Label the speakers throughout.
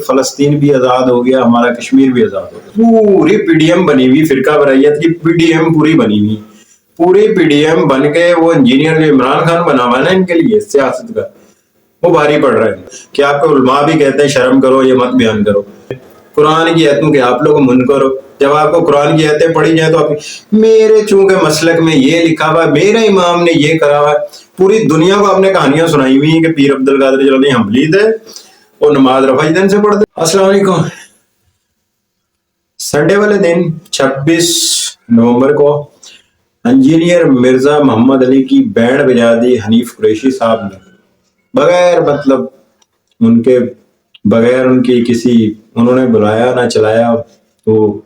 Speaker 1: فلسطین بھی آزاد ہو گیا، ہمارا کشمیر بھی آزاد ہو گیا. پوری پی ڈی ایم بنی ہوئی فرقہ برائیت کی، پی ڈی ایم پوری بنی ہوئی، پوری پی ڈی ایم بن کے وہ انجینئر جو عمران خان بنا ہوا ہے نا ان کے لیے سیاست کا، وہ بھاری پڑ رہا ہے کہ آپ کو علماء بھی کہتے ہیں شرم کرو، یہ مت بیان کرو. قرآن کی آیتوں کے آپ لوگ من کرو. جب آپ کو قرآن کی آیتیں پڑھی جائیں تو آپ میرے چونکہ مسلک میں یہ لکھا ہوا ہے، میرے امام نے یہ کرا ہوا ہے. پوری دنیا کو آپ نے کہانیاں سنائی ہوئی ہیں کہ پیر عبد القادر جیلانی حنبلی تھے، وہ نماز رفع دن سے پڑھتے. السلام علیکم. سنڈے والے دن 26 نومبر کو انجینئر مرزا محمد علی کی بینڈ بجا دی حنیف قریشی صاحب نے، بغیر مطلب ان کے، بغیر ان کی کسی، انہوں نے بلایا نہ چلایا، تو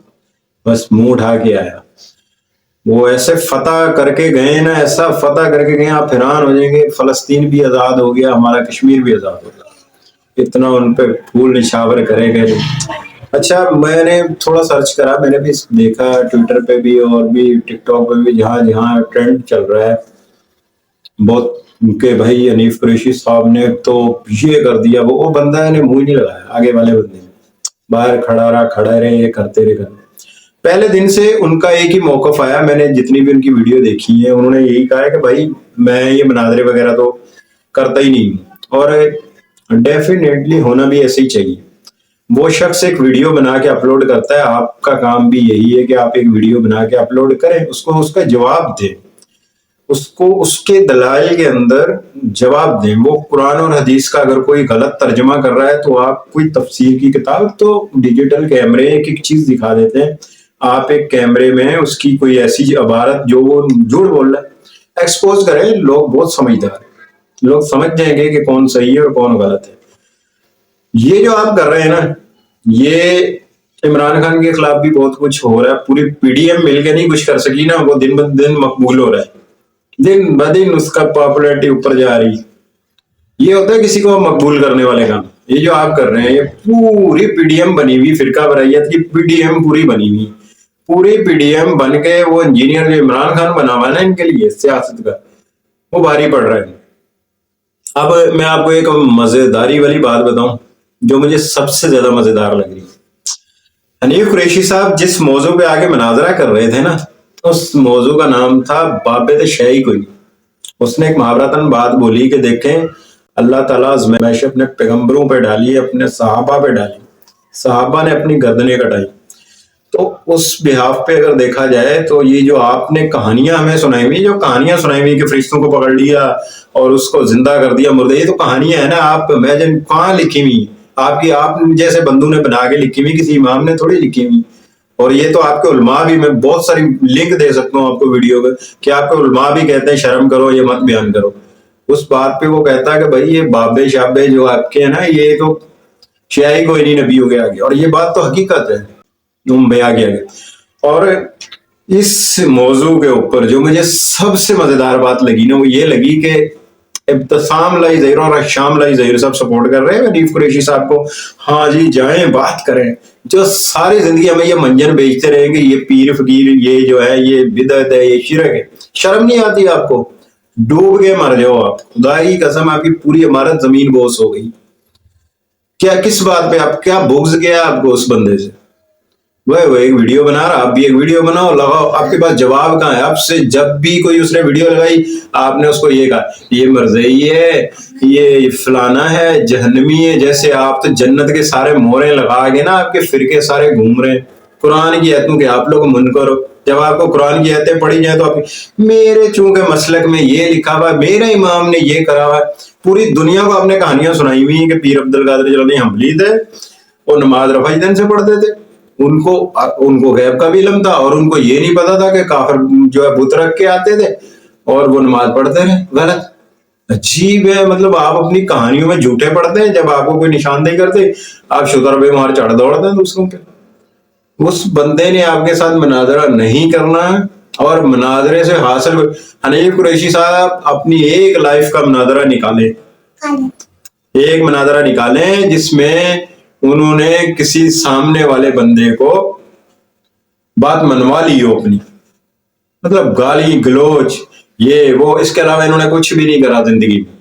Speaker 1: بس منہ اٹھا کے آیا. وہ ایسے فتح کر کے گئے نا، ایسا فتح کر کے گئے آپ حیران ہو جائیں گے. فلسطین بھی آزاد ہو گیا، ہمارا کشمیر بھی آزاد ہو گیا. اتنا ان پہ پھول نشاور کرے گئے. اچھا میں نے تھوڑا سرچ کرا، میں نے بھی دیکھا ٹویٹر پہ بھی اور بھی ٹک ٹاک پہ بھی، جہاں جہاں ٹرینڈ چل رہا ہے بہت کہ بھائی حنیف قریشی صاحب نے تو یہ کر دیا. وہ بندہ نے منہ نہیں لگایا، آگے والے بندے نے باہر کھڑا رہے، یہ کرتے رہے. پہلے دن سے ان کا ایک ہی موقف آیا، میں نے جتنی بھی ان کی ویڈیو دیکھی ہے انہوں نے یہی کہا ہے کہ بھائی میں یہ مناظرے وغیرہ تو کرتا ہی نہیں ہوں، اور ڈیفینیٹلی ہونا بھی ایسے ہی چاہیے. وہ شخص ایک ویڈیو بنا کے اپلوڈ کرتا ہے، آپ کا کام بھی یہی ہے کہ آپ ایک ویڈیو بنا کے اپلوڈ کریں، اس کو اس کا جواب دیں، اس کو اس کے دلائل کے اندر جواب دیں. وہ قرآن اور حدیث کا اگر کوئی غلط ترجمہ کر رہا ہے تو آپ کوئی تفسیر کی کتاب، تو ڈیجیٹل کیمرے ایک ایک چیز دکھا دیتے ہیں، آپ ایک کیمرے میں اس کی کوئی ایسی عبارت جو وہ جھوٹ بول رہا ہے ایکسپوز کریں. لوگ بہت سمجھدار ہیں، لوگ سمجھ جائیں گے کہ کون صحیح ہے اور کون غلط ہے. یہ جو آپ کر رہے ہیں نا، یہ عمران خان کے خلاف بھی بہت کچھ ہو رہا ہے. پوری پی ڈی ایم مل کے نہیں کچھ کر سکی نا، وہ دن بدن مقبول ہو رہا ہے، دن بدن اس کا پاپولیرٹی اوپر جا رہی. یہ ہوتا ہے کسی کو مقبول کرنے والے کام. یہ جو آپ کر رہے ہیں، یہ پوری پی ڈی ایم بنی ہوئی فرقہ برائیت کی، پی ڈی ایم پوری بنی ہوئی، پوری پی ڈی ایم بن کے وہ انجینئر جو عمران خان بنا ہوا ہے نا ان کے لیے سیاست کا، وہ بھاری پڑ رہا ہے. اب میں آپ کو ایک مزیداری والی بات بتاؤں جو مجھے سب سے زیادہ مزیدار لگ رہی ہے. حنیف قریشی صاحب جس موضوع پہ آگے مناظرہ کر رہے تھے نا، اس موضوع کا نام تھا بابت شیعی کوئی. اس نے ایک محاورتاً بات بولی کہ دیکھیں اللہ تعالیٰ آزمائش اپنے پیغمبروں پہ ڈالی، اپنے صحابہ پہ ڈالی، صحابہ نے اپنی گردنیں کٹائی. تو اس بحاف پہ اگر دیکھا جائے تو یہ جو آپ نے کہانیاں ہمیں سنائی ہوئی، جو کہانیاں سنائی ہوئی کہ فرشتوں کو پکڑ لیا اور اس کو زندہ کر دیا مردے، یہ تو کہانیاں ہیں نا. آپ امیجن کہاں لکھی ہوئی آپ کی، آپ جیسے بندوں نے بنا کے لکھی ہوئی، کسی امام نے تھوڑی لکھی ہوئی. اور یہ تو آپ کے علماء بھی، میں بہت ساری لنک دے سکتا ہوں آپ کو ویڈیو پہ، کہ آپ کے علماء بھی کہتے ہیں شرم کرو، یہ مت بیان کرو. اس بات پہ وہ کہتا ہے کہ بھائی یہ بابے شابے جو آپ کے ہیں نا، یہ تو شیعی کوئی نہیں نبیوں کے آگے. اور یہ بات تو حقیقت ہے، بیان کیا گیا. اور اس موضوع کے اوپر جو مجھے سب سے مزیدار بات لگی نا، وہ یہ لگی کہ ابتسام لائی ظہیر اور شام لائی ظہیر سب سپورٹ کر رہے ہیں حنیف قریشی صاحب کو. ہاں جی جائیں بات کریں، جو ساری زندگی ہمیں یہ منجن بیچتے رہے کہ یہ پیر فقیر، یہ جو ہے یہ بدعت ہے، یہ شرک ہے. شرم نہیں آتی آپ کو؟ ڈوب کے مر جاؤ آپ، خدا کی قسم آپ کی پوری عمارت زمین بوس ہو گئی. کیا کس بات پہ آپ، کیا بغض کیا آپ کو اس بندے سے؟ وہ ایک ویڈیو بنا رہا، آپ بھی ایک ویڈیو بناؤ، لگاؤ. آپ کے پاس جواب کہاں ہے؟ آپ سے جب بھی کوئی اس نے ویڈیو لگائی آپ نے اس کو یہ کہا یہ مرضی ہے، یہ فلانا ہے، جہنمی ہے. جیسے آپ تو جنت کے سارے مورے لگا کے نا آپ کے فرقے سارے گھوم رہے ہیں. قرآن کی آیتوں کے آپ لوگ منکر ہو. جب آپ کو قرآن کی آیتیں پڑھی جائیں تو آپ میرے چونکہ مسلک میں یہ لکھا ہوا ہے، میرے امام نے یہ کرا ہوا ہے. پوری دنیا کو آپ نے کہانیاں سنائی ہوئی ہیں کہ پیر عبد القادر جیلانی حنبلی تھے، وہ نماز رفع دن سے پڑھتے تھے. ان کو غیب کا بھی علم تھا، اور ان کو یہ نہیں پتا تھا کہ کافر جو ہے بت رکھ کے آتے تھے اور وہ نماز پڑھتے رہے. غلط، عجیب ہے. مطلب آپ اپنی کہانیوں میں جھوٹے پڑھتے ہیں، جب آپ کو کوئی نشاندہی کرتے آپ شکر بے مار چڑھ دوڑتے ہیں دوسروں پہ. اس بندے نے آپ کے ساتھ مناظرہ نہیں کرنا، اور مناظرے سے حاصل حنیف قریشی صاحب اپنی ایک لائف کا مناظرہ نکالیں، ایک مناظرہ نکالیں جس میں انہوں نے کسی سامنے والے بندے کو بات منوا لی ہو اپنی، مطلب گالی گلوچ یہ وہ، اس کے علاوہ انہوں نے کچھ بھی نہیں کرا زندگی میں.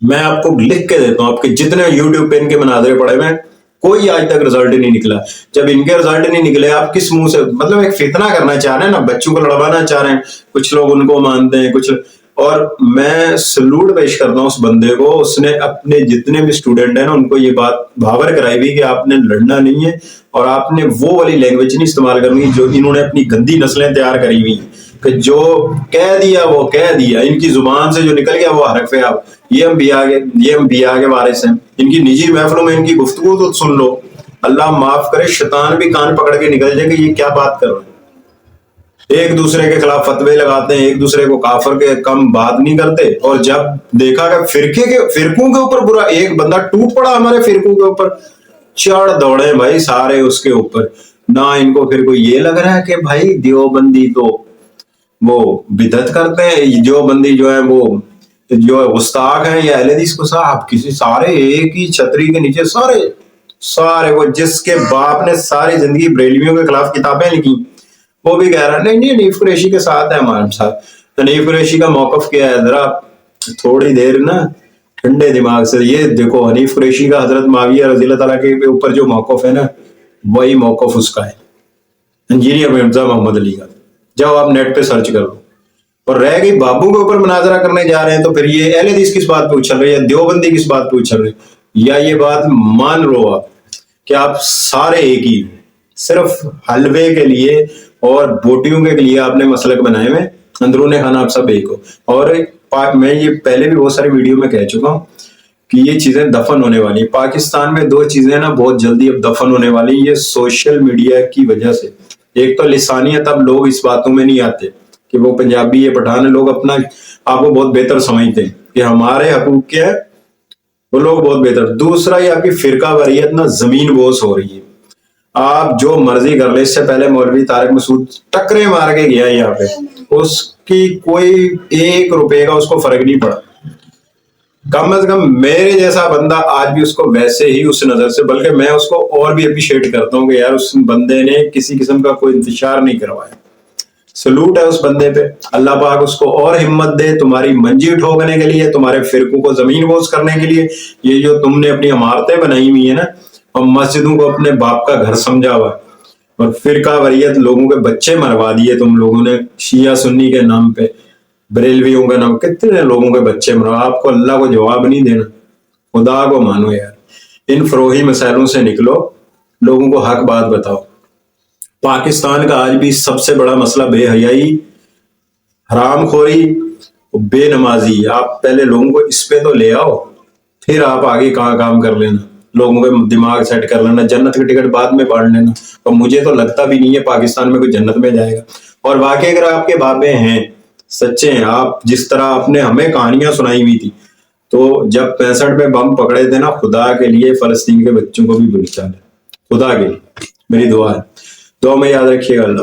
Speaker 1: میں آپ کو لکھ کے دیتا ہوں، آپ کے جتنے یوٹیوب پہ ان کے مناظرے پڑے ہوئے ہیں، کوئی آج تک رزلٹ نہیں نکلا. جب ان کے رزلٹ نہیں نکلے، آپ کس منہ سے مطلب ایک فتنہ کرنا چاہ رہے ہیں نا، بچوں کو لڑوانا چاہ رہے ہیں. کچھ لوگ ان کو مانتے ہیں، کچھ. اور میں سلوٹ پیش کرتا ہوں اس بندے کو، اس نے اپنے جتنے بھی اسٹوڈنٹ ہیں نا ان کو یہ بات بھاور کرائی ہوئی کہ آپ نے لڑنا نہیں ہے، اور آپ نے وہ والی لینگویج نہیں استعمال کرنی جو انہوں نے اپنی گندی نسلیں تیار کری ہوئی کہ جو کہہ دیا وہ کہہ دیا، ان کی زبان سے جو نکل گیا وہ حرف ہے. آپ یہ انبیاء کے وارث ہیں، ان کی نجی محفلوں میں ان کی گفتگو تو سن لو. اللہ معاف کرے، شیطان بھی کان پکڑ کے نکل جائے کہ یہ کیا بات کر رہے ہیں. ایک دوسرے کے خلاف فتوے لگاتے ہیں، ایک دوسرے کو کافر کے کم بات نہیں کرتے. اور جب دیکھا کہ فرقوں کے اوپر برا ایک بندہ ٹوٹ پڑا ہمارے فرقوں کے اوپر، چڑھ دوڑے بھائی سارے اس کے اوپر. نہ ان کو پھر کوئی یہ لگ رہا ہے کہ بھائی دیوبندی تو وہ بدعت کرتے ہیں، دیوبندی جو ہے وہ جو گستاخ ہیں، یا اہل حدیث کو صاحب کسی سارے ایک ہی چھتری کے نیچے سارے وہ جس کے باپ نے ساری زندگی بریلویوں کے خلاف کتابیں لکھی، وہ بھی کہہ رہا ہے نہیں حنیف قریشی کے ساتھ ہے ہمارے ساتھ. حنیف قریشی کا موقف کیا ہے؟ ذرا تھوڑی دیر نا ٹھنڈے دماغ سے یہ دیکھو. حنیف قریشی کا حضرت معاویہ رضی اللہ تعالیٰ کے اوپر جو موقف ہے نا، وہی موقف اس کا ہے انجینئر مرزا محمد علی کا. جاؤ آپ نیٹ پہ سرچ کر لو. اور رہ گئی بابو کے اوپر مناظرہ کرنے جا رہے ہیں، تو پھر یہ اہل حدیث کس بات پہ اچھل رہی ہے، دیوبندی کس بات پہ اچھل رہی ہے. یا یہ بات مان لو آپ کہ آپ سارے ایک ہی، صرف حلوے کے لیے اور بوٹیوں کے لیے آپ نے مسلک بنائے ہوئے، اندرون خانہ آپ سب ایک ہو. اور میں یہ پہلے بھی بہت ساری ویڈیو میں کہہ چکا ہوں کہ یہ چیزیں دفن ہونے والی ہیں. پاکستان میں دو چیزیں نا بہت جلدی اب دفن ہونے والی ہیں، یہ سوشل میڈیا کی وجہ سے. ایک تو لسانیت، اب لوگ اس باتوں میں نہیں آتے کہ وہ پنجابی ہے پٹھان ہے، لوگ اپنا آپ کو بہت بہتر سمجھتے ہیں کہ ہمارے حقوق کیا ہے، وہ لوگ بہت بہتر. دوسرا یہ آپ کی فرقہ واریت نا زمین بوس ہو رہی ہے. آپ جو مرضی کر لیں. اس سے پہلے مولوی طارق مسعود ٹکرے مار کے گیا یہاں پہ، اس کی کوئی 1 روپے کا اس کو فرق نہیں پڑا. کم از کم میرے جیسا بندہ آج بھی اس کو ویسے ہی اس نظر سے، بلکہ میں اس کو اور بھی اپریشیٹ کرتا ہوں کہ یار اس بندے نے کسی قسم کا کوئی انتشار نہیں کروایا. سلوٹ ہے اس بندے پہ. اللہ پاک اس کو اور ہمت دے تمہاری منجی ٹھوکنے کے لیے، تمہارے فرقوں کو زمین بوس کرنے کے لیے. یہ جو تم نے اپنی عمارتیں بنائی ہوئی ہیں نا، اور مسجدوں کو اپنے باپ کا گھر سمجھا ہوا، اور فرقہ واریت لوگوں کے بچے مروا دیے تم لوگوں نے شیعہ سنی کے نام پہ، بریلویوں کے نام، کتنے لوگوں کے بچے مروا. آپ کو اللہ کو جواب نہیں دینا، خدا کو مانو یار. ان فروغی مسائلوں سے نکلو، لوگوں کو حق بات بتاؤ. پاکستان کا آج بھی سب سے بڑا مسئلہ بے حیائی، حرام خوری، بے نمازی. آپ پہلے لوگوں کو اس پہ تو لے آؤ، پھر آپ آگے کہاں کام کر لینا، لوگوں کے دماغ سیٹ کر لینا، جنت کی ٹکٹ بعد میں بانٹ لینا. اور مجھے تو لگتا بھی نہیں ہے پاکستان میں کوئی جنت میں جائے گا. اور واقعی اگر آپ کے بابے ہیں سچے ہیں، آپ جس طرح آپ نے ہمیں کہانیاں سنائی ہوئی تھی، تو جب 65 میں بم پکڑے تھے نا، خدا کے لیے فلسطین کے بچوں کو بھی بچا لے، خدا کے لیے میری دعا ہے. دعا میں یاد رکھیے گا. اللہ